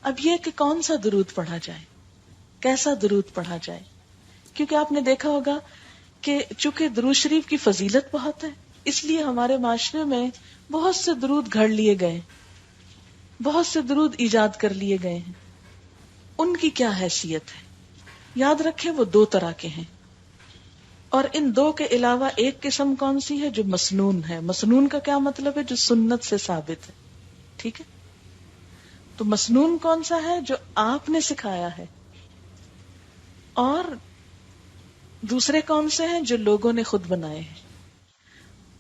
اب یہ کہ کون سا درود پڑھا جائے، کیسا درود پڑھا جائے، کیونکہ آپ نے دیکھا ہوگا کہ چونکہ درود شریف کی فضیلت بہت ہے، اس لیے ہمارے معاشرے میں بہت سے درود گھڑ لیے گئے، بہت سے درود ایجاد کر لیے گئے ہیں. ان کی کیا حیثیت ہے؟ یاد رکھیں وہ دو طرح کے ہیں، اور ان دو کے علاوہ ایک قسم کون سی ہے؟ جو مسنون ہے. مسنون کا کیا مطلب ہے؟ جو سنت سے ثابت ہے. ٹھیک ہے، تو مسنون کون سا ہے؟ جو آپ نے سکھایا ہے. اور دوسرے کون سے ہیں؟ جو لوگوں نے خود بنائے ہیں.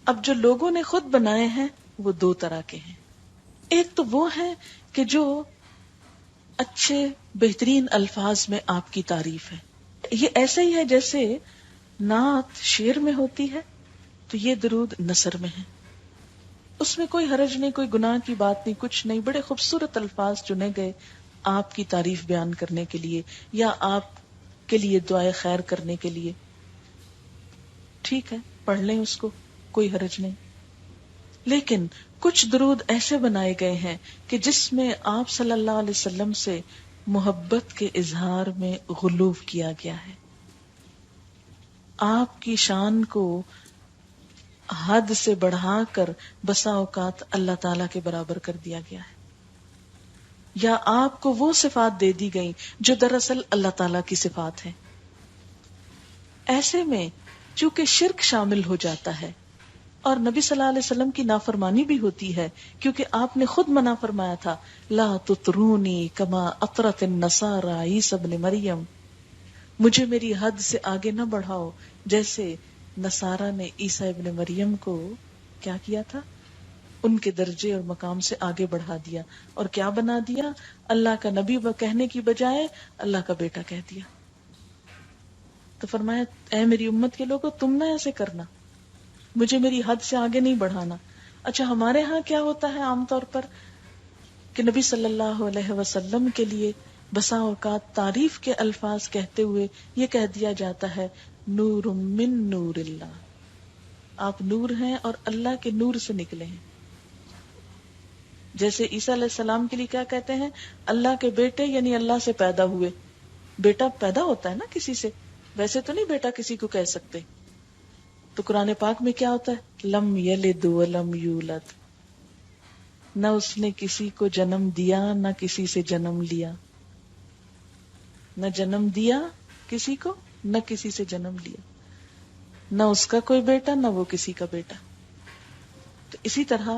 اب جو لوگوں نے خود بنائے ہیں وہ دو طرح کے ہیں. ایک تو وہ ہے کہ جو اچھے بہترین الفاظ میں آپ کی تعریف ہے. یہ ایسے ہی ہے جیسے نعت شعر میں ہوتی ہے، تو یہ درود نثر میں ہے. اس میں کوئی حرج نہیں، کوئی گناہ کی بات نہیں، کچھ نہیں. بڑے خوبصورت الفاظ چنے گئے آپ کی تعریف بیان کرنے کے لیے یا آپ کے لیے دعائے خیر کرنے کے لیے. ٹھیک ہے، پڑھ لیں اس کو، کوئی حرج نہیں. لیکن کچھ درود ایسے بنائے گئے ہیں کہ جس میں آپ صلی اللہ علیہ وسلم سے محبت کے اظہار میں غلو کیا گیا ہے، آپ کی شان کو حد سے بڑھا کر بسا اوقات اللہ تعالی کے برابر کر دیا گیا ہے، یا آپ کو وہ صفات دے دی گئی جو دراصل اللہ تعالی کی صفات ہیں. ایسے میں چونکہ شرک شامل ہو جاتا ہے اور نبی صلی اللہ علیہ وسلم کی نافرمانی بھی ہوتی ہے، کیونکہ آپ نے خود منع فرمایا تھا لا تطرونی کما اطرت النصارى عیسی ابن مریم، مجھے میری حد سے آگے نہ بڑھاؤ جیسے نصارہ نے عیسی ابن مریم کو کیا کیا تھا، ان کے درجے اور مقام سے آگے بڑھا دیا اور کیا بنا دیا، اللہ کا نبی کہنے کی بجائے اللہ کا بیٹا کہہ دیا. تو فرمایا اے میری امت کے لوگوں تم نہ ایسے کرنا، مجھے میری حد سے آگے نہیں بڑھانا. اچھا ہمارے ہاں کیا ہوتا ہے عام طور پر کہ نبی صلی اللہ علیہ وسلم کے لیے بسا اوقات تعریف کے الفاظ کہتے ہوئے یہ کہہ دیا جاتا ہے نور من نور اللہ، آپ نور ہیں اور اللہ کے نور سے نکلے ہیں. جیسے عیسیٰ علیہ السلام کے لیے کیا کہتے ہیں؟ اللہ کے بیٹے، یعنی اللہ سے پیدا ہوئے. بیٹا پیدا ہوتا ہے نا کسی سے، ویسے تو نہیں بیٹا کسی کو کہہ سکتے. تو قرآن پاک میں کیا ہوتا ہے؟ لم یلد ولم یولد، نہ اس نے کسی کو جنم دیا نہ کسی سے جنم لیا، نہ جنم دیا کسی کو نہ کسی سے جنم لیا، نہ اس کا کوئی بیٹا نہ وہ کسی کا بیٹا. تو اسی طرح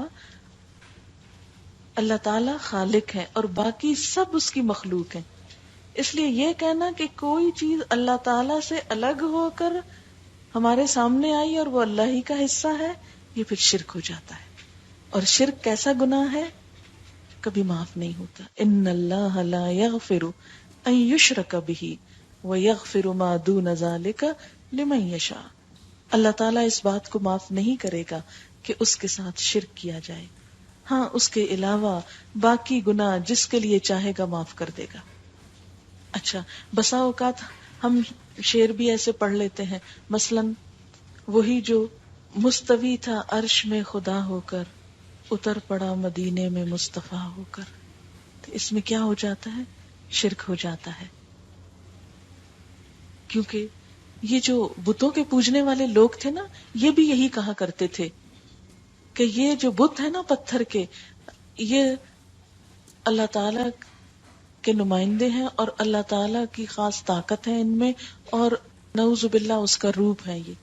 اللہ تعالی خالق ہے اور باقی سب اس کی مخلوق ہیں. اس لیے یہ کہنا کہ کوئی چیز اللہ تعالی سے الگ ہو کر ہمارے سامنے آئی اور وہ اللہ ہی کا حصہ ہے، یہ پھر شرک ہو جاتا ہے. اور شرک کیسا گناہ ہے؟ کبھی معاف نہیں ہوتا. ان اللہ لا یغفر ان یشرک بہ ویغفر ما دون ذلک لمن یشاء. اللہ تعالیٰ اس بات کو معاف نہیں کرے گا کہ اس کے ساتھ شرک کیا جائے، ہاں اس کے علاوہ باقی گناہ جس کے لیے چاہے گا معاف کر دے گا. اچھا بسا اوقات ہم شعر بھی ایسے پڑھ لیتے ہیں، مثلا وہی جو مستوی تھا عرش میں خدا ہو کر، اتر پڑا مدینے میں مصطفیٰ ہو کر. تو اس میں کیا ہو جاتا ہے؟ شرک ہو جاتا ہے. کیونکہ یہ جو بتوں کے پوجنے والے لوگ تھے نا، یہ بھی یہی کہا کرتے تھے کہ یہ جو بت ہے نا پتھر کے، یہ اللہ تعالی کے نمائندے ہیں اور اللہ تعالی کی خاص طاقت ہے ان میں، اور نعوذ باللہ اس کا روپ ہے. یہ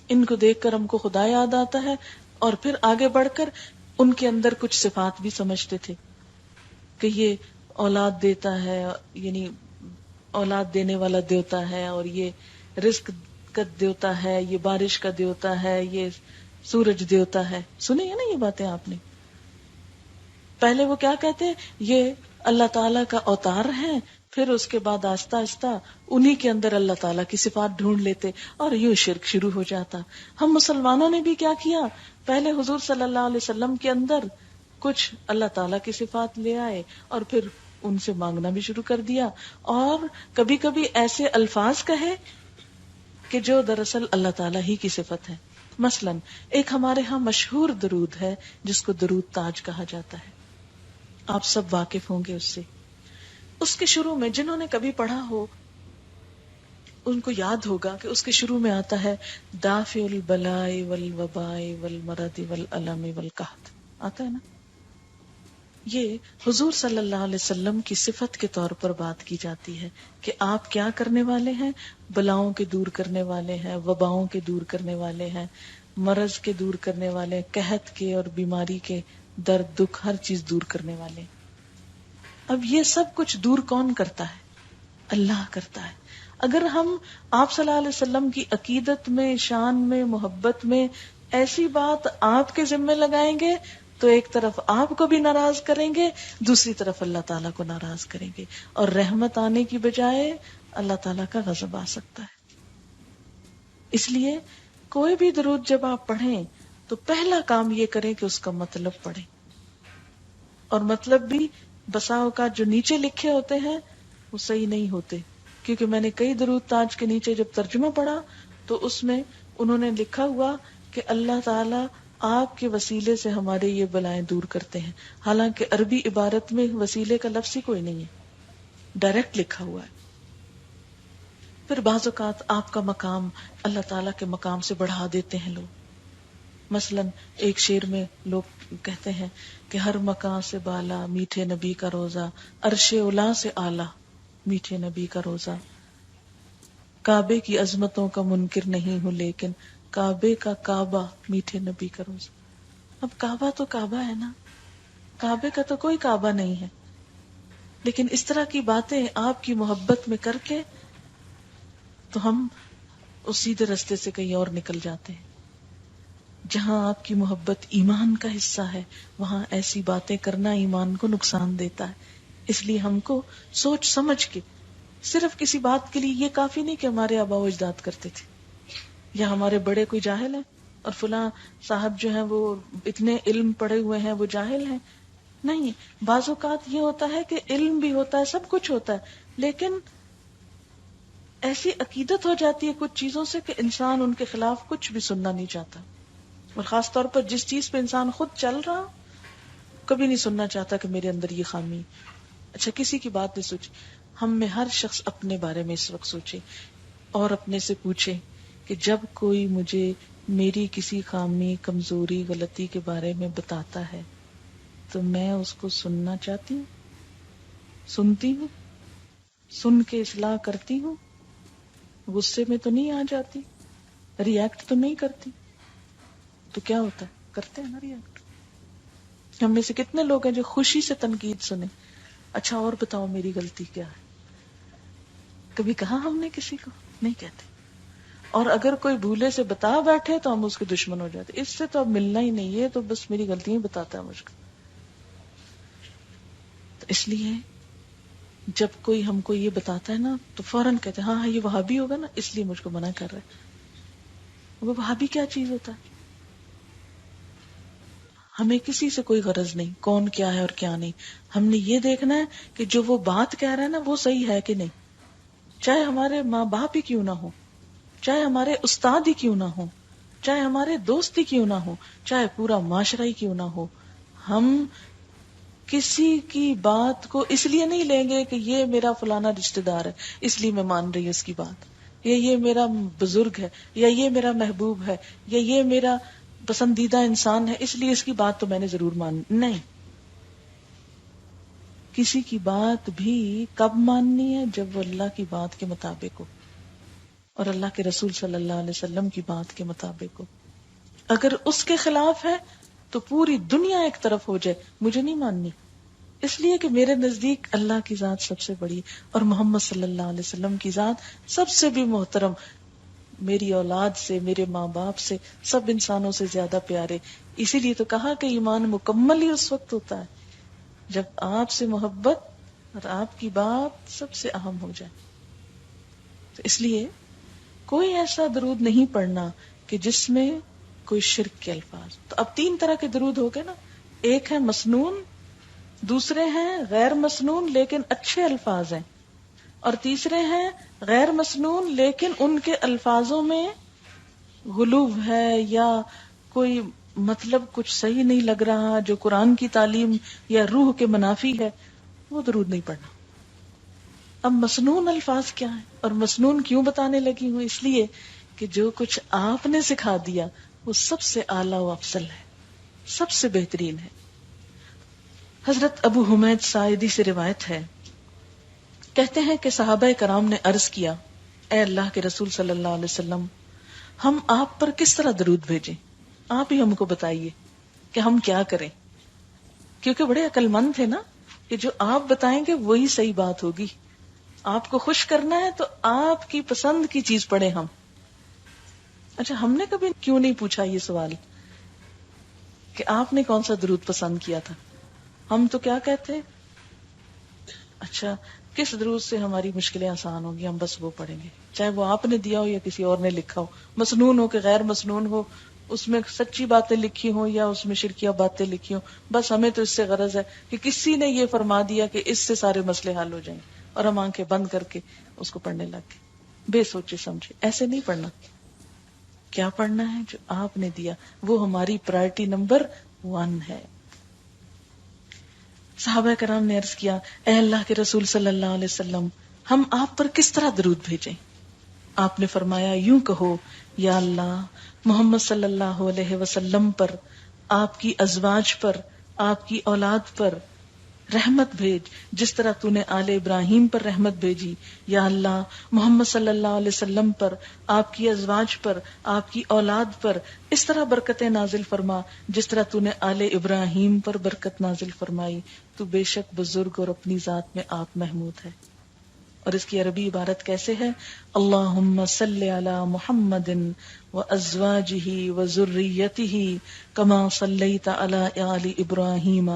ان کو دیکھ کر ہم کو خدا یاد آتا ہے، اور پھر آگے بڑھ کر ان کے اندر کچھ صفات بھی سمجھتے تھے کہ یہ اولاد دیتا ہے، یعنی اولاد دینے والا دیوتا ہے، اور یہ رزق کا دیوتا ہے، یہ بارش کا دیوتا ہے، یہ سورج دیوتا ہے. سنی ہے نا یہ باتیں آپ نے؟ پہلے وہ کیا کہتے ہیں؟ یہ اللہ تعالیٰ کا اوتار ہے، پھر اس کے بعد آہستہ آہستہ انہی کے اندر اللہ تعالیٰ کی صفات ڈھونڈ لیتے اور یوں شرک شروع ہو جاتا. ہم مسلمانوں نے بھی کیا کیا؟ پہلے حضور صلی اللہ علیہ وسلم کے اندر کچھ اللہ تعالیٰ کی صفات لے آئے اور پھر ان سے مانگنا بھی شروع کر دیا، اور کبھی کبھی ایسے الفاظ کہے کہ جو دراصل اللہ تعالیٰ ہی کی صفت ہے. مثلا ایک ہمارے ہاں مشہور درود ہے جس کو درود تاج کہا جاتا ہے. آپ سب واقف ہوں گے اس سے. اس کے شروع میں جنہوں نے کبھی پڑھا ہو ان کو یاد ہوگا کہ اس کے شروع میں آتا ہے دافع البلاء والوباء والمرض والالم والقحط، آتا ہے نا. یہ حضور صلی اللہ علیہ وسلم کی صفت کے طور پر بات کی جاتی ہے کہ آپ کیا کرنے والے ہیں، بلاؤں کے دور کرنے والے ہیں، وباؤں کے دور کرنے والے ہیں، مرض کے دور کرنے والے ہیں، قحط کے اور بیماری کے، درد دکھ ہر چیز دور کرنے والے. اب یہ سب کچھ دور کون کرتا ہے؟ اللہ کرتا ہے. اگر ہم آپ صلی اللہ علیہ وسلم کی عقیدت میں، شان میں، محبت میں ایسی بات آپ کے ذمہ لگائیں گے تو ایک طرف آپ کو بھی ناراض کریں گے، دوسری طرف اللہ تعالیٰ کو ناراض کریں گے، اور رحمت آنے کی بجائے اللہ تعالیٰ کا غضب آ سکتا ہے. اس لیے کوئی بھی درود جب آپ پڑھیں تو پہلا کام یہ کریں کہ اس کا مطلب پڑھیں. اور مطلب بھی بسا اوقات جو نیچے لکھے ہوتے ہیں وہ صحیح نہیں ہوتے، کیونکہ میں نے کئی درود تاج کے نیچے جب ترجمہ پڑھا تو اس میں انہوں نے لکھا ہوا کہ اللہ تعالیٰ آپ کے وسیلے سے ہمارے یہ بلائیں دور کرتے ہیں، حالانکہ عربی عبارت میں وسیلے کا لفظ ہی کوئی نہیں ہے، ڈائریکٹ لکھا ہوا ہے. پھر بعض اوقات آپ کا مقام اللہ تعالیٰ کے مقام سے بڑھا دیتے ہیں لوگ. مثلا ایک شعر میں لوگ کہتے ہیں کہ ہر مقام سے بالا میٹھے نبی کا روزہ، عرش اولا سے اعلیٰ میٹھے نبی کا روزہ، کعبے کی عظمتوں کا منکر نہیں ہوں لیکن کعبے کا کعبہ میٹھے نبی کا روزہ. اب کعبہ تو کعبہ ہے نا، کعبے کا تو کوئی کعبہ نہیں ہے، لیکن اس طرح کی باتیں آپ کی محبت میں کر کے تو ہم اس سیدھے رستے سے کہیں اور نکل جاتے ہیں. جہاں آپ کی محبت ایمان کا حصہ ہے وہاں ایسی باتیں کرنا ایمان کو نقصان دیتا ہے. اس لیے ہم کو سوچ سمجھ کے، صرف کسی بات کے لیے یہ کافی نہیں کہ ہمارے آبا و اجداد کرتے تھے یا ہمارے بڑے کوئی جاہل ہیں اور فلاں صاحب جو ہیں وہ اتنے علم پڑھے ہوئے ہیں وہ جاہل ہیں. نہیں، بعض اوقات یہ ہوتا ہے کہ علم بھی ہوتا ہے، سب کچھ ہوتا ہے، لیکن ایسی عقیدت ہو جاتی ہے کچھ چیزوں سے کہ انسان ان کے خلاف کچھ بھی سننا نہیں چاہتا. اور خاص طور پر جس چیز پہ انسان خود چل رہا کبھی نہیں سننا چاہتا کہ میرے اندر یہ خامی. اچھا کسی کی بات نہیں سوچی، ہم میں ہر شخص اپنے بارے میں اس وقت سوچے اور اپنے سے پوچھے کہ جب کوئی مجھے میری کسی خامی، کمزوری، غلطی کے بارے میں بتاتا ہے تو میں اس کو سننا چاہتی ہوں، سنتی ہوں، سن کے اصلاح کرتی ہوں، غصے میں تو نہیں آ جاتی، ریئیکٹ تو نہیں کرتی. تو کیا ہوتا ہے؟ کرتے ہیں نا ریئیکٹ. ہم میں سے کتنے لوگ ہیں جو خوشی سے تنقید سنیں، اچھا اور بتاؤ میری غلطی کیا ہے؟ کبھی کہا ہم نے کسی کو؟ نہیں کہتے. اور اگر کوئی بھولے سے بتا بیٹھے تو ہم اس کے دشمن ہو جاتے، اس سے تو اب ملنا ہی نہیں ہے، تو بس میری غلطی ہی بتاتا ہے مجھ کو. تو اس لیے جب کوئی ہم کو یہ بتاتا ہے نا تو فوراً کہتے ہیں ہاں یہ وہابی ہوگا نا اس لیے مجھ کو منع کر رہا ہے. وہ وہابی کیا چیز ہوتا ہے؟ ہمیں کسی سے کوئی غرض نہیں کون کیا ہے اور کیا نہیں، ہم نے یہ دیکھنا ہے کہ جو وہ بات کہہ رہا ہے نا وہ صحیح ہے کہ نہیں، چاہے ہمارے ماں باپ ہی کیوں نہ ہو، چاہے ہمارے استاد ہی کیوں نہ ہو، چاہے ہمارے دوست ہی کیوں نہ ہو، چاہے پورا معاشرہ ہی کیوں نہ ہو. ہم کسی کی بات کو اس لیے نہیں لیں گے کہ یہ میرا فلانا رشتہ دار ہے اس لیے میں مان رہی ہوں اس کی بات، یا یہ میرا بزرگ ہے، یا یہ میرا محبوب ہے، یا یہ میرا پسندیدہ انسان ہے اس لیے اس کی بات تو میں نے ضرور مان. نہیں، کسی کی بات بھی کب ماننی ہے؟ جب وہ اللہ کی بات کے مطابق ہو اور اللہ کے رسول صلی اللہ علیہ وسلم کی بات کے مطابق ہو. اگر اس کے خلاف ہے تو پوری دنیا ایک طرف ہو جائے، مجھے نہیں ماننی، اس لیے کہ میرے نزدیک اللہ کی ذات سب سے بڑی اور محمد صلی اللہ علیہ وسلم کی ذات سب سے بھی محترم، میری اولاد سے، میرے ماں باپ سے، سب انسانوں سے زیادہ پیارے. اسی لیے تو کہا کہ ایمان مکمل ہی اس وقت ہوتا ہے جب آپ سے محبت اور آپ کی بات سب سے اہم ہو جائے. تو اس لیے کوئی ایسا درود نہیں پڑھنا کہ جس میں کوئی شرک کے الفاظ. تو اب 3 طرح کے درود ہو گئے نا، ایک ہے مسنون، دوسرے ہیں غیر مسنون لیکن اچھے الفاظ ہیں، اور تیسرے ہیں غیر مسنون لیکن ان کے الفاظوں میں غلو ہے یا کوئی مطلب کچھ صحیح نہیں لگ رہا، جو قرآن کی تعلیم یا روح کے منافی ہے، وہ درود نہیں پڑھنا۔ اب مسنون الفاظ کیا ہیں اور مسنون کیوں بتانے لگی ہوں؟ اس لیے کہ جو کچھ آپ نے سکھا دیا وہ سب سے اعلیٰ و افضل ہے، سب سے بہترین ہے۔ حضرت ابو حمید ساعدی سے روایت ہے، کہتے ہیں کہ صحابہ کرام نے عرض کیا، اے اللہ کے رسول صلی اللہ علیہ وسلم، ہم آپ پر کس طرح درود بھیجیں؟ آپ ہی ہم کو بتائیے کہ ہم کیا کریں، کیونکہ بڑے عقل مند تھے نا کہ جو آپ بتائیں گے وہی صحیح بات ہوگی، آپ کو خوش کرنا ہے تو آپ کی پسند کی چیز پڑھیں ہم۔ اچھا، ہم نے کبھی کیوں نہیں پوچھا یہ سوال کہ آپ نے کون سا درود پسند کیا تھا؟ ہم تو کیا کہتے ہیں، اچھا کس درود سے ہماری مشکلیں آسان ہوں گی، ہم بس وہ پڑھیں گے، چاہے وہ آپ نے دیا ہو یا کسی اور نے لکھا ہو، مسنون ہو کہ غیر مسنون ہو، اس میں سچی باتیں لکھی ہوں یا اس میں شرکیہ باتیں لکھی ہوں، بس ہمیں تو اس سے غرض ہے کہ کسی نے یہ فرما دیا کہ اس سے سارے مسئلے حل ہو جائیں، اور ہم آنکھیں بند کر کے اس کو پڑھنے لگ گئے بے سوچے سمجھے۔ ایسے نہیں پڑھنا، کیا پڑھنا ہے جو آپ نے دیا، وہ ہماری پرائرٹی نمبر 1 ہے۔ صحابہ کرام نے عرض کیا، اے اللہ کے رسول صلی اللہ علیہ وسلم، ہم آپ پر کس طرح درود بھیجیں؟ آپ نے فرمایا، یوں کہو، یا اللہ محمد صلی اللہ علیہ وسلم پر، آپ کی ازواج پر، آپ کی اولاد پر رحمت بھیج جس طرح تو نے آل ابراہیم پر رحمت بھیجی۔ یا اللہ محمد صلی اللہ علیہ وسلم پر، آپ کی ازواج پر، آپ کی اولاد پر اس طرح برکتیں نازل فرما جس طرح تو نے آل ابراہیم پر برکت نازل فرمائی، تو بے شک بزرگ اور اپنی ذات میں آپ محمود ہے۔ اور اس کی عربی عبارت کیسے ہے؟ اللہم صلی علی محمد وازواجہ وذریتہ کما صلیت علی آل ابراہیم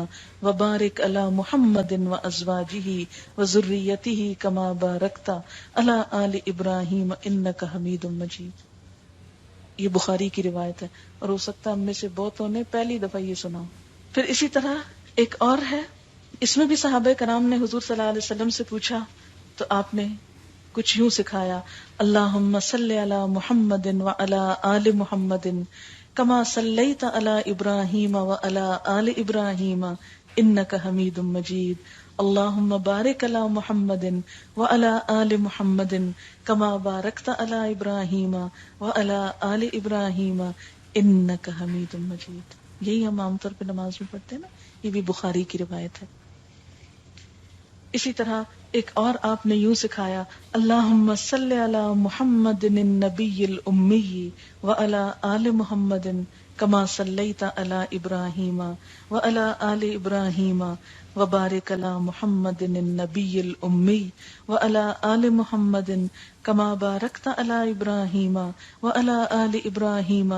وبارک علی محمد وازواجہ وذریتہ کما بارکت علی آل ابراہیم انک حمید مجید۔ یہ بخاری کی روایت ہے، اور ہو سکتا ہے ہم میں سے بہتوں نے پہلی دفعہ یہ سنا۔ پھر اسی طرح ایک اور ہے، اس میں بھی صحابہ کرام نے حضور صلی اللہ علیہ وسلم سے پوچھا تو آپ نے کچھ یوں سکھایا، اللہم صلی علی محمد وعلی آل محمد کما صلیت علی ابراہیم وعلی آل ابراہیم انک حمید مجید، اللہم بارک علی محمد وعلی آل محمد کما بارکت علی ابراہیم وعلی آل ابراہیم انک حمید مجید۔ یہی ہم عام طور پہ نماز میں پڑھتے ہیں نا، یہ بھی بخاری کی روایت ہے۔ اسی طرح ایک اور آپ نے یوں سکھایا، اللہم صلی علی محمد النبی الامی وعلی آل محمد کما صلیت علی ابراہیم وعلی آل ابراہیم وبارک علی محمد النبی الامی وعلی آل محمد کما بارکت علی ابراہیم وعلی آل ابراہیم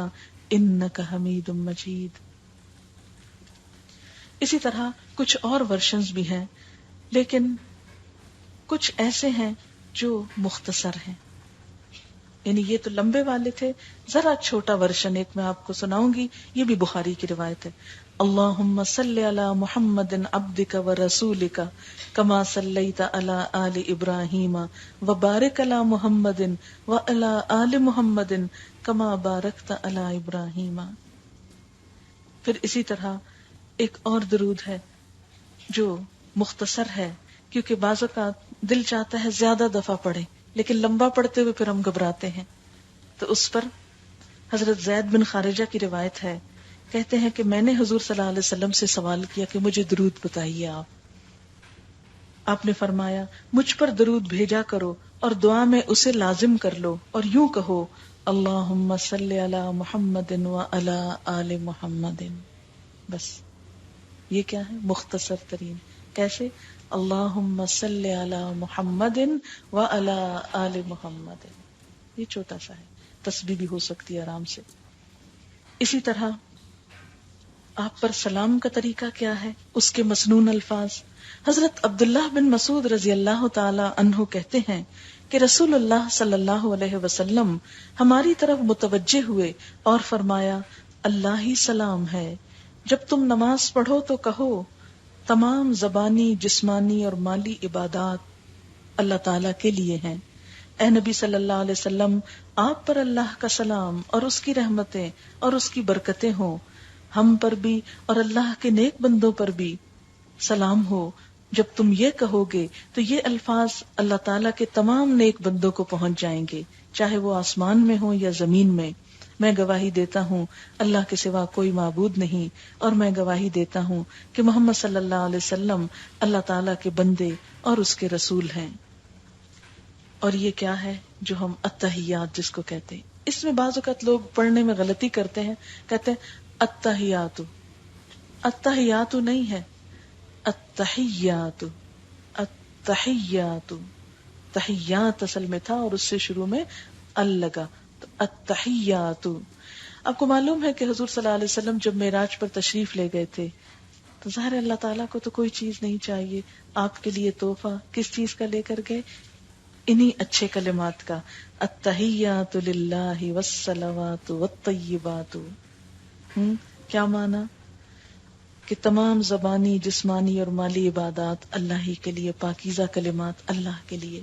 انک حمید مجید۔ اسی طرح کچھ اور ورشنز بھی ہیں، لیکن کچھ ایسے ہیں جو مختصر ہیں، یعنی یہ تو لمبے والے تھے، ذرا چھوٹا ورشن ایک میں آپ کو سناؤں گی، یہ بھی بخاری کی روایت ہے۔ اللہم صلی علی محمد عبدک ورسولک کما صلیت علی آل ابراہیم وبارک علی محمد وعلی آل محمد کما بارکت علی ابراہیم۔ پھر اسی طرح ایک اور درود ہے جو مختصر ہے، کیونکہ بعض اوقات دل چاہتا ہے زیادہ دفعہ پڑھیں، لیکن لمبا پڑھتے ہوئے پھر ہم گھبراتے ہیں، تو اس پر حضرت زید بن خارجہ کی روایت ہے، کہتے ہیں کہ میں نے حضور صلی اللہ علیہ وسلم سے سوال کیا کہ مجھے درود بتائیے آپ نے فرمایا، مجھ پر درود بھیجا کرو اور دعا میں اسے لازم کر لو، اور یوں کہو، اللہم صلی علی محمد وعلی آل محمد۔ بس یہ کیا ہے؟ مختصر ترین۔ کیسے؟ اللہم صلی علی محمد وعلی آل محمد، یہ چھوٹا سا ہے، تسبیح بھی ہو سکتی ہے آرام سے۔ اسی طرح آپ پر سلام کا طریقہ کیا ہے، اس کے مسنون الفاظ۔ حضرت عبداللہ بن مسعود رضی اللہ تعالی عنہ کہتے ہیں کہ رسول اللہ صلی اللہ علیہ وسلم ہماری طرف متوجہ ہوئے اور فرمایا، اللہ ہی سلام ہے، جب تم نماز پڑھو تو کہو، تمام زبانی، جسمانی اور مالی عبادات اللہ تعالی کے لیے ہیں۔ اے نبی صلی اللہ علیہ وسلم، آپ پر اللہ کا سلام اور اس کی رحمتیں اور اس کی برکتیں ہوں۔ ہم پر بھی اور اللہ کے نیک بندوں پر بھی سلام ہو. جب تم یہ کہو گے تو یہ الفاظ اللہ تعالیٰ کے تمام نیک بندوں کو پہنچ جائیں گے، چاہے وہ آسمان میں ہوں یا زمین میں. میں گواہی دیتا ہوں اللہ کے سوا کوئی معبود نہیں، اور میں گواہی دیتا ہوں کہ محمد صلی اللہ علیہ وسلم اللہ تعالیٰ کے بندے اور اس کے رسول ہیں. اور یہ کیا ہے جو ہم التحیات جس کو کہتے ہیں، اس میں بعض اوقات لوگ پڑھنے میں غلطی کرتے ہیں، کہتے ہیں التحیات. التحیات نہیں ہے، التحیات. التحیات تحیات اصل میں تھا اور اس سے شروع میں ال لگا، تو التحیات. آپ کو معلوم ہے کہ حضور صلی اللہ علیہ وسلم جب معراج پر تشریف لے گئے تھے تو ظاہر اللہ تعالیٰ کو تو کوئی چیز نہیں چاہیے، آپ کے لیے تحفہ کس چیز کا لے کر گئے؟ انہی اچھے کلمات کا، التحیات للہ والصلوات والطیبات. کیا معنی؟ کہ تمام زبانی، جسمانی اور مالی عبادات اللہ ہی کے لیے، پاکیزہ کلمات اللہ کے لیے.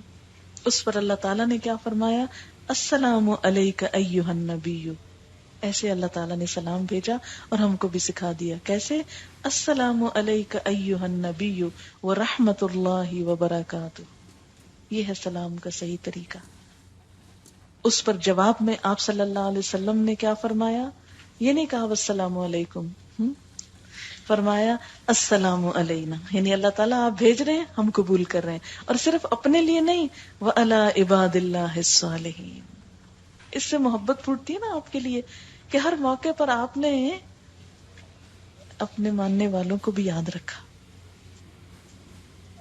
اس پر اللہ تعالیٰ نے کیا فرمایا؟ السلام علیک ایھا النبی. ایسے اللہ تعالیٰ نے سلام بھیجا اور ہم کو بھی سکھا دیا کیسے. السلام علیک ایھا النبی ورحمۃ اللہ وبرکاتہ. یہ ہے سلام کا صحیح طریقہ. اس پر جواب میں آپ صلی اللہ علیہ وسلم نے کیا فرمایا؟ یہ نہیں کہا والسلام علیکم، فرمایا السلام علینا، یعنی اللہ تعالیٰ آپ بھیج رہے ہیں، ہم قبول کر رہے ہیں، اور صرف اپنے لیے نہیں، وَعَلَىٰ عِبَادِ اللَّهِ الصَّالِحِينَ. اس سے محبت پھوٹتی ہے نا آپ کے لیے کہ ہر موقع پر آپ نے اپنے ماننے والوں کو بھی یاد رکھا.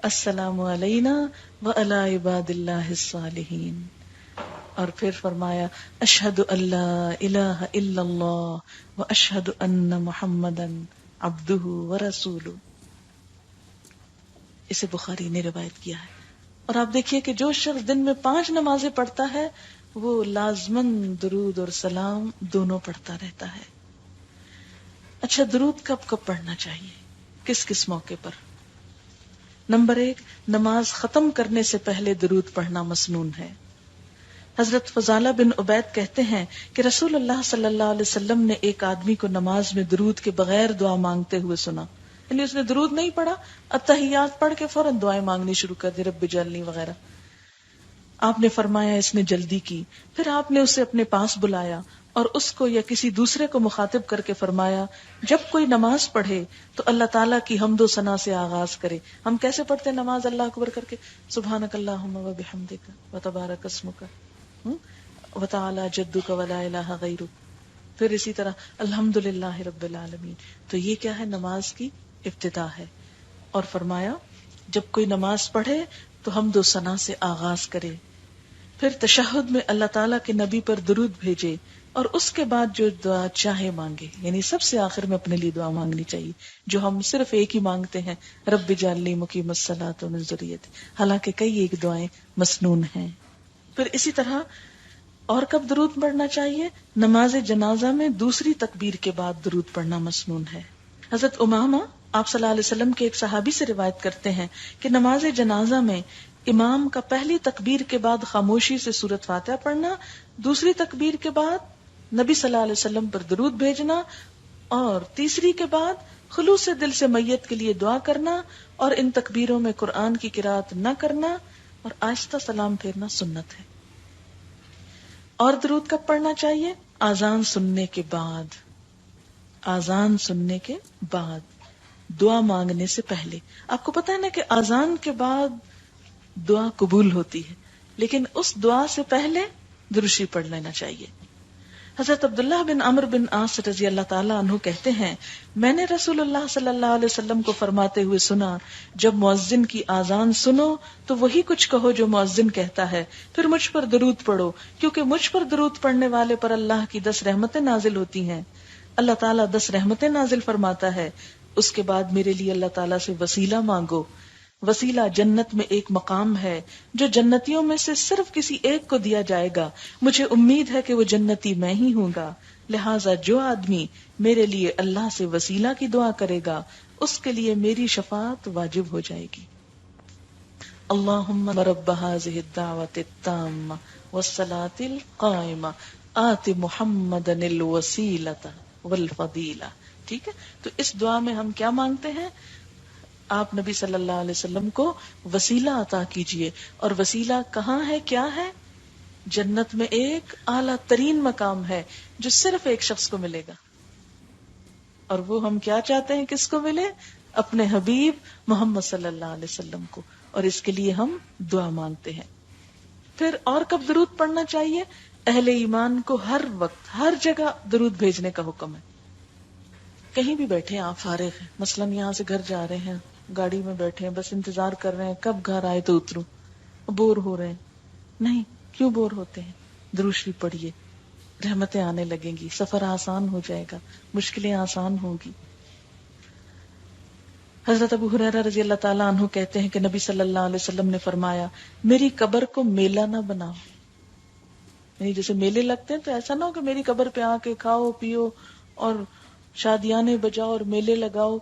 السلام علینا وعلی عباد اللہ الصالحین. اور پھر فرمایا اشہد ان لا الہ الا اللہ واشہد ان محمدا عبدہ ورسولہ. اسے بخاری نے روایت کیا ہے. اور آپ دیکھیے کہ جو شخص دن میں 5 نمازیں پڑھتا ہے وہ لازماً درود اور سلام دونوں پڑھتا رہتا ہے. اچھا، درود کب کب پڑھنا چاہیے، کس کس موقع پر؟ نمبر 1، نماز ختم کرنے سے پہلے درود پڑھنا مسنون ہے. حضرت فضالہ بن عبید کہتے ہیں کہ رسول اللہ صلی اللہ علیہ وسلم نے ایک آدمی کو نماز میں درود کے بغیر دعا مانگتے ہوئے سنا. یعنی اس نے درود نہیں پڑھا، التحیات پڑھ کے فوراً دعائیں مانگنی شروع کر دی، رب اجعلنی وغیرہ. آپ نے فرمایا اس نے جلدی کی. پھر آپ نے اسے اپنے پاس بلایا اور اس کو یا کسی دوسرے کو مخاطب کر کے فرمایا جب کوئی نماز پڑھے تو اللہ تعالیٰ کی حمد و ثنا سے آغاز کرے. ہم کیسے پڑھتے ہیں نماز اللہ اکبر کر کے؟ سبحانک اللہم و بحمدک و تبارک اسمک و تعالی جدک و لا الہ غیرک. پھر اسی طرح الحمدللہ رب العالمین. تو یہ کیا ہے؟ نماز کی ابتدا ہے. اور فرمایا جب کوئی نماز پڑھے تو حمد و ثنا سے آغاز کرے. پھر تشہد میں اللہ تعالیٰ کے نبی پر درود بھیجے اور اس کے بعد جو دعا چاہے مانگے. یعنی سب سے آخر میں اپنے لیے دعا مانگنی چاہیے، جو ہم صرف ایک ہی مانگتے ہیں، رب اجعلنی مقیم الصلاۃ ومن ذریتی، حالانکہ کئی ایک دعائیں مسنون ہیں. پھر اسی طرح اور کب درود پڑھنا چاہیے؟ نماز جنازہ میں دوسری تکبیر کے بعد درود پڑھنا مسنون ہے. حضرت امامہ آپ صلی اللہ علیہ وسلم کے ایک صحابی سے روایت کرتے ہیں کہ نماز جنازہ میں امام کا پہلی تکبیر کے بعد خاموشی سے سورۃ فاتحہ پڑھنا، دوسری تکبیر کے بعد نبی صلی اللہ علیہ وسلم پر درود بھیجنا، اور تیسری کے بعد خلوص دل سے میت کے لیے دعا کرنا، اور ان تکبیروں میں قرآن کی قرات نہ کرنا اور آہستہ سلام پھیرنا سنت ہے. اور درود کب پڑھنا چاہیے؟ آذان سننے کے بعد. آذان سننے کے بعد، دعا مانگنے سے پہلے. آپ کو پتہ ہے نا کہ آذان کے بعد دعا قبول ہوتی ہے، لیکن اس دعا سے پہلے درود شریف پڑھ لینا چاہیے. حضرت عبداللہ بن عمرو بن عاص رضی اللہ تعالیٰ عنہ کہتے ہیں میں نے رسول اللہ صلی اللہ علیہ وسلم کو فرماتے ہوئے سنا جب مؤذن کی آذان سنو تو وہی کچھ کہو جو مؤذن کہتا ہے، پھر مجھ پر درود پڑھو، کیونکہ مجھ پر درود پڑھنے والے پر اللہ کی 10 رحمتیں نازل ہوتی ہیں. اللہ تعالیٰ 10 رحمتیں نازل فرماتا ہے. اس کے بعد میرے لیے اللہ تعالیٰ سے وسیلہ مانگو. وسیلہ جنت میں ایک مقام ہے جو جنتیوں میں سے صرف کسی ایک کو دیا جائے گا. مجھے امید ہے کہ وہ جنتی میں ہی ہوں گا، لہٰذا جو آدمی میرے لیے اللہ سے وسیلہ کی دعا کرے گا اس کے لیے میری شفاعت واجب ہو جائے گی. اللہم رب ھذہ الدعوۃ التامہ والصلاۃ القائمہ آت محمدا الوسیلۃ والفضیلہ. ٹھیک ہے. تو اس دعا میں ہم کیا مانگتے ہیں؟ آپ نبی صلی اللہ علیہ وسلم کو وسیلہ عطا کیجئے. اور وسیلہ کہاں ہے، کیا ہے؟ جنت میں ایک اعلیٰ ترین مقام ہے جو صرف ایک شخص کو ملے گا. اور وہ ہم کیا چاہتے ہیں کس کو ملے؟ اپنے حبیب محمد صلی اللہ علیہ وسلم کو. اور اس کے لیے ہم دعا مانگتے ہیں. پھر اور کب درود پڑھنا چاہیے؟ اہل ایمان کو ہر وقت ہر جگہ درود بھیجنے کا حکم ہے. کہیں بھی بیٹھے آپ فارغ ہیں، مثلا یہاں سے گھر جا رہے ہیں، گاڑی میں بیٹھے ہیں، بس انتظار کر رہے ہیں کب گھر آئے تو اتروں، بور ہو رہے ہیں. نہیں، کیوں بور ہوتے ہیں؟ درود شریف پڑھیے، رحمتیں آنے لگیں گی، سفر آسان ہو جائے گا، مشکلیں آسان ہوگی. حضرت ابو ہریرہ رضی اللہ تعالیٰ عنہ کہتے ہیں کہ نبی صلی اللہ علیہ وسلم نے فرمایا، میری قبر کو میلہ نہ بناؤ. یعنی جیسے میلے لگتے ہیں تو ایسا نہ ہو کہ میری قبر پہ آ کے کھاؤ پیو اور شادیانے بجاؤ اور میلے لگاؤ.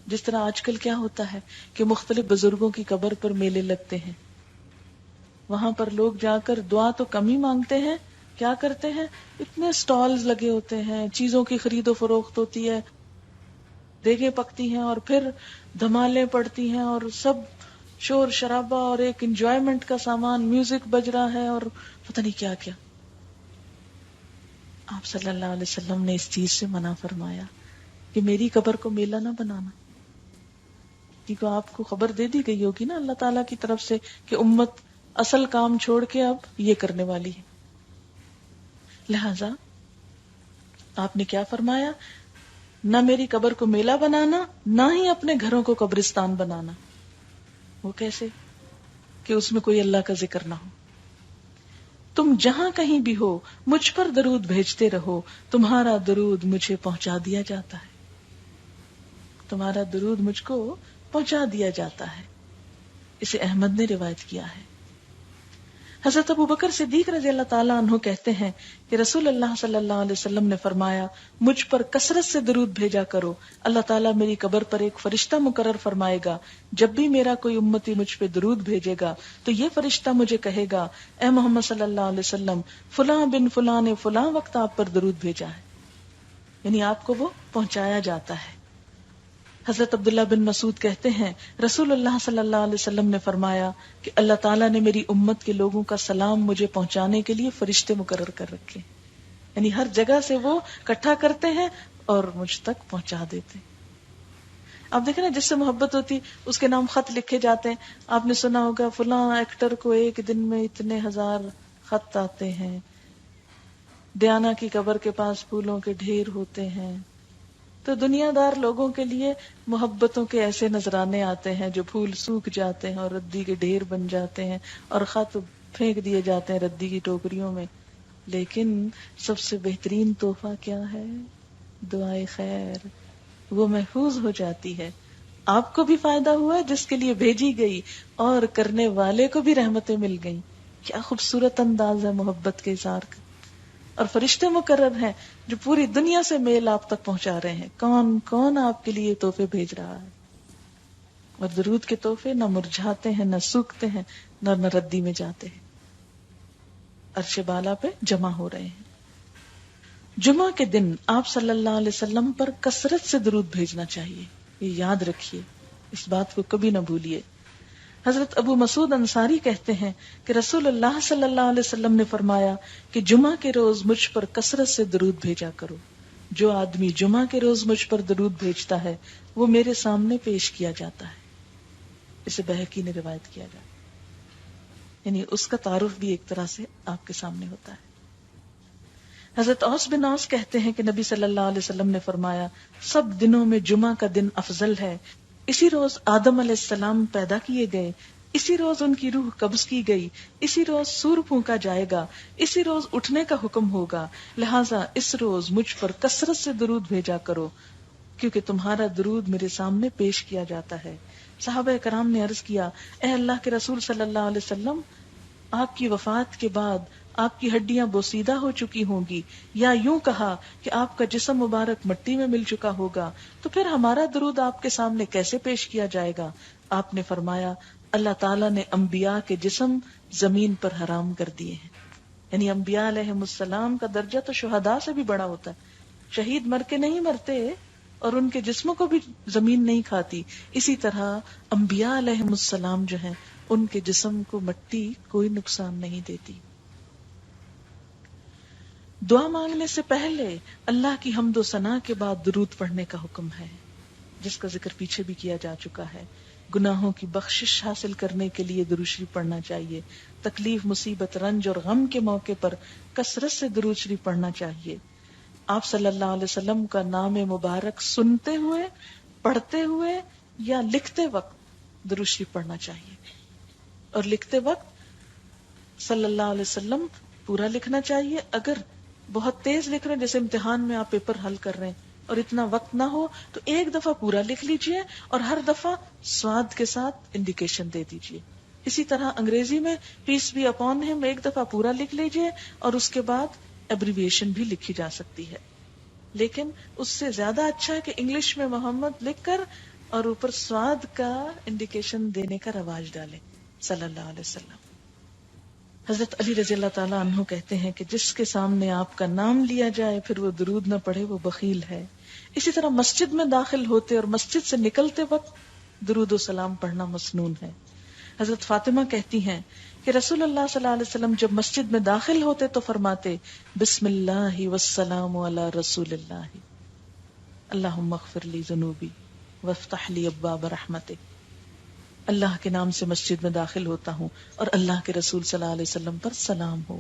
جس طرح آج کل کیا ہوتا ہے کہ مختلف بزرگوں کی قبر پر میلے لگتے ہیں، وہاں پر لوگ جا کر دعا تو کم ہی مانگتے ہیں، کیا کرتے ہیں، اتنے سٹالز لگے ہوتے ہیں، چیزوں کی خرید و فروخت ہوتی ہے، دیگیں پکتی ہیں اور پھر دھمالیں پڑتی ہیں اور سب شور شرابہ اور ایک انجوائمنٹ کا سامان، میوزک بج رہا ہے اور پتہ نہیں کیا کیا. آپ صلی اللہ علیہ وسلم نے اس چیز سے منع فرمایا کہ میری قبر کو میلہ نہ بنانا. کیونکہ آپ کو خبر دے دی گئی ہوگی نا اللہ تعالیٰ کی طرف سے کہ امت اصل کام چھوڑ کے اب یہ کرنے والی ہے. لہذا آپ نے کیا فرمایا؟ نہ میری قبر کو میلہ بنانا، نہ ہی اپنے گھروں کو قبرستان بنانا. وہ کیسے؟ کہ اس میں کوئی اللہ کا ذکر نہ ہو. تم جہاں کہیں بھی ہو مجھ پر درود بھیجتے رہو، تمہارا درود مجھے پہنچا دیا جاتا ہے. تمہارا درود مجھ کو پہنچا دیا جاتا ہے. اسے احمد نے روایت کیا ہے. حضرت ابو بکر صدیق رضی اللہ تعالیٰ عنہ کہتے ہیں کہ رسول اللہ صلی اللہ علیہ وسلم نے فرمایا، مجھ پر کثرت سے درود بھیجا کرو، اللہ تعالیٰ میری قبر پر ایک فرشتہ مقرر فرمائے گا، جب بھی میرا کوئی امتی مجھ پہ درود بھیجے گا تو یہ فرشتہ مجھے کہے گا، اے محمد صلی اللہ علیہ وسلم، فلاں بن فلاں نے فلاں وقت آپ پر درود بھیجا ہے. یعنی آپ کو وہ پہنچایا جاتا ہے. حضرت عبداللہ بن مسعود کہتے ہیں رسول اللہ صلی اللہ علیہ وسلم نے فرمایا کہ اللہ تعالیٰ نے میری امت کے لوگوں کا سلام مجھے پہنچانے کے لیے فرشتے مقرر کر رکھے. یعنی ہر جگہ سے وہ اکٹھا کرتے ہیں اور مجھ تک پہنچا دیتے. آپ دیکھیں نا، جس سے محبت ہوتی اس کے نام خط لکھے جاتے ہیں. آپ نے سنا ہوگا فلاں ایکٹر کو ایک دن میں اتنے 1000 خط آتے ہیں، دیانا کی قبر کے پاس پھولوں کے ڈھیر ہوتے ہیں. تو دنیا دار لوگوں کے لیے محبتوں کے ایسے نذرانے آتے ہیں جو پھول سوکھ جاتے ہیں اور ردی کے ڈھیر بن جاتے ہیں اور خط پھینک دیے جاتے ہیں ردی کی ٹوکریوں میں. لیکن سب سے بہترین تحفہ کیا ہے؟ دعائے خیر. وہ محفوظ ہو جاتی ہے، آپ کو بھی فائدہ ہوا جس کے لیے بھیجی گئی اور کرنے والے کو بھی رحمتیں مل گئیں. کیا خوبصورت انداز ہے محبت کے اظہار کا. اور فرشتے مقرر ہیں جو پوری دنیا سے میل آپ تک پہنچا رہے ہیں. کون کون آپ کے لیے تحفے بھیج رہا ہے. اور درود کے تحفے نہ مرجھاتے ہیں، نہ سوکھتے ہیں، نہ ردی میں جاتے ہیں، عرش بالا پہ جمع ہو رہے ہیں. جمعہ کے دن آپ صلی اللہ علیہ وسلم پر کثرت سے درود بھیجنا چاہیے. یہ یاد رکھیے، اس بات کو کبھی نہ بھولیے. حضرت ابو مسعود انصاری کہتے ہیں کہ رسول اللہ صلی اللہ علیہ وسلم نے فرمایا کہ جمعہ کے روز مجھ پر کثرت سے درود بھیجا کرو. جو آدمی جمعہ کے روز مجھ پر درود بھیجتا ہے وہ میرے سامنے پیش کیا جاتا ہے. اسے بہقی نے روایت کیا جاتا ہے، یعنی اس کا تعارف بھی ایک طرح سے آپ کے سامنے ہوتا ہے. حضرت اوس بن اوس کہتے ہیں کہ نبی صلی اللہ علیہ وسلم نے فرمایا، سب دنوں میں جمعہ کا دن افضل ہے. اسی روز آدم علیہ السلام پیدا کیے گئے، اسی روز ان کی روح قبض کی گئی، اسی روز سور پھونکا جائے گا، اسی روز اٹھنے کا حکم ہوگا. لہٰذا اس روز مجھ پر کثرت سے درود بھیجا کرو کیونکہ تمہارا درود میرے سامنے پیش کیا جاتا ہے. صحابہ کرام نے عرض کیا، اے اللہ کے رسول صلی اللہ علیہ وسلم، آپ کی وفات کے بعد آپ کی ہڈیاں بوسیدہ ہو چکی ہوں گی، یا یوں کہا کہ آپ کا جسم مبارک مٹی میں مل چکا ہوگا، تو پھر ہمارا درود آپ کے سامنے کیسے پیش کیا جائے گا؟ آپ نے فرمایا، اللہ تعالیٰ نے انبیاء کے جسم زمین پر حرام کر دیے ہیں. یعنی انبیاء علیہ السلام کا درجہ تو شہداء سے بھی بڑا ہوتا ہے. شہید مر کے نہیں مرتے، اور ان کے جسموں کو بھی زمین نہیں کھاتی، اسی طرح انبیاء علیہم السلام جو ہیں ان کے جسم کو مٹی کوئی نقصان نہیں دیتی۔ دعا مانگنے سے پہلے اللہ کی حمد و ثنا کے بعد درود پڑھنے کا حکم ہے، جس کا ذکر پیچھے بھی کیا جا چکا ہے۔ گناہوں کی بخشش حاصل کرنے کے لیے درود شریف پڑھنا چاہیے، تکلیف، مصیبت، رنج اور غم کے موقع پر کثرت سے درود شریف پڑھنا چاہیے۔ آپ صلی اللہ علیہ وسلم کا نام مبارک سنتے ہوئے، پڑھتے ہوئے یا لکھتے وقت درود شریف پڑھنا چاہیے، اور لکھتے وقت صلی اللہ علیہ وسلم پورا لکھنا چاہیے۔ اگر بہت تیز لکھ رہے ہیں، جیسے امتحان میں آپ پیپر حل کر رہے ہیں اور اتنا وقت نہ ہو، تو ایک دفعہ پورا لکھ لیجئے اور ہر دفعہ سواد کے ساتھ انڈیکیشن دے دیجئے۔ اسی طرح انگریزی میں پیس بی اپون ہم ایک دفعہ پورا لکھ لیجئے اور اس کے بعد ایبریویشن بھی لکھی جا سکتی ہے، لیکن اس سے زیادہ اچھا ہے کہ انگلش میں محمد لکھ کر اور اوپر سواد کا انڈیکیشن دینے کا رواج ڈالیں صلی اللہ علیہ وسلم۔ حضرت علی رضی اللہ تعالیٰ عنہ کہتے ہیں کہ جس کے سامنے آپ کا نام لیا جائے پھر وہ درود نہ پڑھے وہ بخیل ہے۔ اسی طرح مسجد میں داخل ہوتے اور مسجد سے نکلتے وقت درود و سلام پڑھنا مسنون ہے۔ حضرت فاطمہ کہتی ہیں کہ رسول اللہ صلی اللہ علیہ وسلم جب مسجد میں داخل ہوتے تو فرماتے بسم اللہ والسلام علی رسول اللہ، اللہم اغفر لی ذنوبی وافتح لی ابواب رحمتک۔ اللہ کے نام سے مسجد میں داخل ہوتا ہوں اور اللہ کے رسول صلی اللہ علیہ وسلم پر سلام ہو،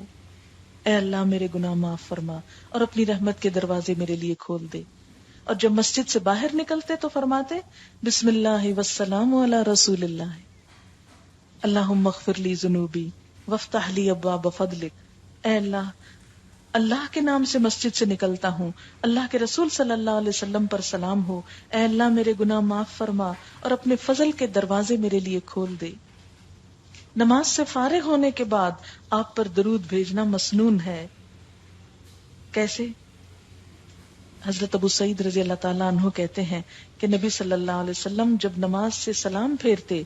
اے اللہ میرے گناہ معاف فرما اور اپنی رحمت کے دروازے میرے لیے کھول دے۔ اور جب مسجد سے باہر نکلتے تو فرماتے بسم اللہ والسلام علی رسول اللہ، اللہم اغفر لی ذنوبی وافتح لی ابواب فضلک۔ اے اللہ کے نام سے مسجد سے نکلتا ہوں، اللہ کے رسول صلی اللہ علیہ وسلم پر سلام ہو، اے اللہ میرے گناہ معاف فرما اور اپنے فضل کے دروازے میرے لیے کھول دے۔ نماز سے فارغ ہونے کے بعد آپ پر درود بھیجنا مسنون ہے۔ کیسے؟ حضرت ابو سعید رضی اللہ تعالیٰ عنہ کہتے ہیں کہ نبی صلی اللہ علیہ وسلم جب نماز سے سلام پھیرتے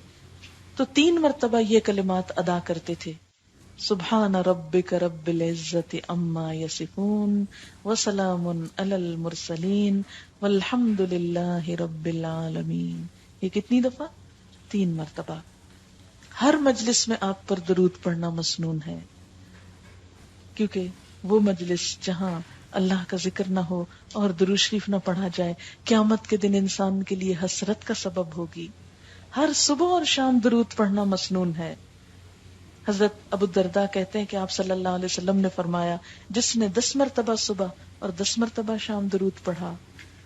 تو 3 مرتبہ یہ کلمات ادا کرتے تھے، سبحان ربک رب العزت عما یصفون وسلام علی المرسلین والحمد للہ رب العالمین۔ یہ کتنی دفعہ؟ 3 مرتبہ۔ ہر مجلس میں آپ پر درود پڑھنا مسنون ہے، کیونکہ وہ مجلس جہاں اللہ کا ذکر نہ ہو اور درود شریف نہ پڑھا جائے قیامت کے دن انسان کے لیے حسرت کا سبب ہوگی۔ ہر صبح اور شام درود پڑھنا مسنون ہے۔ حضرت ابو الدرداء کہتے ہیں کہ آپ صلی اللہ علیہ وسلم نے فرمایا جس نے 10 مرتبہ صبح اور 10 مرتبہ شام درود پڑھا